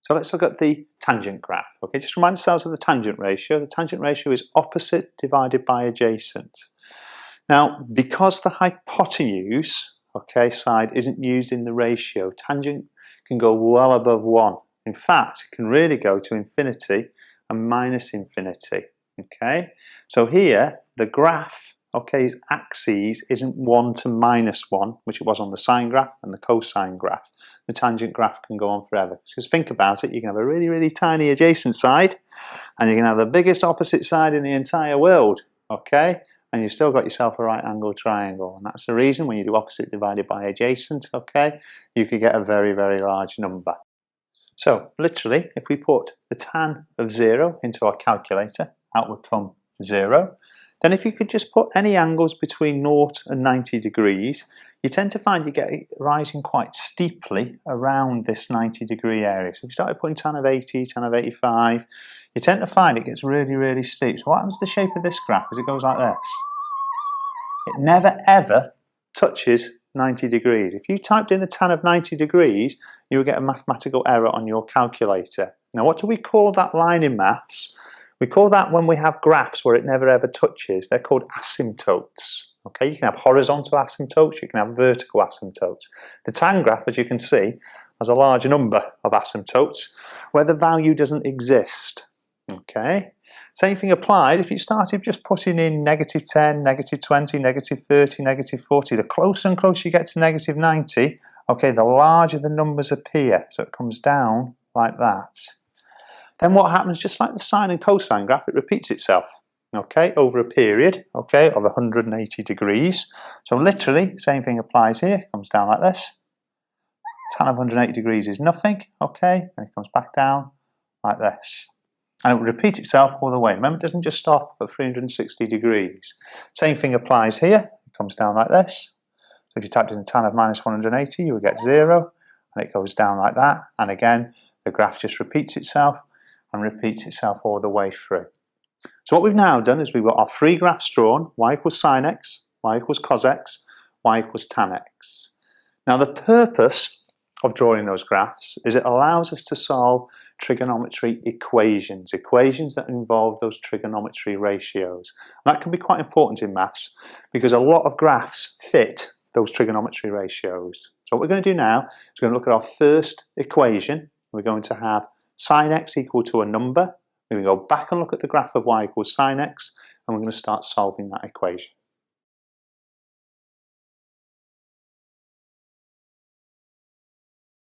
So let's look at the tangent graph. Okay, just remind ourselves of the tangent ratio. The tangent ratio is opposite divided by adjacent. Now, because the hypotenuse, okay, side isn't used in the ratio, tangent can go well above 1. In fact, it can really go to infinity and minus infinity. Okay, so here the graph, okay's axes isn't 1 to -1, which it was on the sine graph and the cosine graph. The tangent graph can go on forever. Just think about it, you can have a really, really tiny adjacent side, and you can have the biggest opposite side in the entire world, okay? And you've still got yourself a right angled triangle, and that's the reason when you do opposite divided by adjacent, okay, you could get a very, very large number. So, literally, if we put the tan of 0 into our calculator, out would come 0. Then if you could just put any angles between 0 and 90 degrees, you tend to find you get it rising quite steeply around this 90-degree area. So if you started putting tan of 80, tan of 85, you tend to find it gets really, really steep. So what happens to the shape of this graph as it goes like this? It never ever touches 90 degrees. If you typed in the tan of 90 degrees, you would get a mathematical error on your calculator. Now what do we call that line in maths? We call that when we have graphs where it never ever touches. They're called asymptotes. Okay, you can have horizontal asymptotes, you can have vertical asymptotes. The tan graph, as you can see, has a large number of asymptotes where the value doesn't exist. Okay, same thing applies if you started just putting in -10, -20, -30, -40. The closer and closer you get to -90, okay, the larger the numbers appear. So it comes down like that. Then what happens, just like the sine and cosine graph, it repeats itself, okay, over a period, okay, of 180 degrees. So literally, same thing applies here, it comes down like this. Tan of 180 degrees is nothing, okay, and it comes back down like this. And it will repeat itself all the way. Remember, it doesn't just stop at 360 degrees. Same thing applies here, it comes down like this. So if you typed in the tan of -180, you would get 0, and it goes down like that. And again, the graph just repeats itself and repeats itself all the way through. So what we've now done is we've got our three graphs drawn, y equals sin x, y equals cos x, y equals tan x. Now the purpose of drawing those graphs is it allows us to solve trigonometry equations, equations that involve those trigonometry ratios. And that can be quite important in maths because a lot of graphs fit those trigonometry ratios. So what we're going to do now is we're going to look at our first equation. We're going to have sin x equal to a number. We're going to go back and look at the graph of y equals sin x, and we're going to start solving that equation.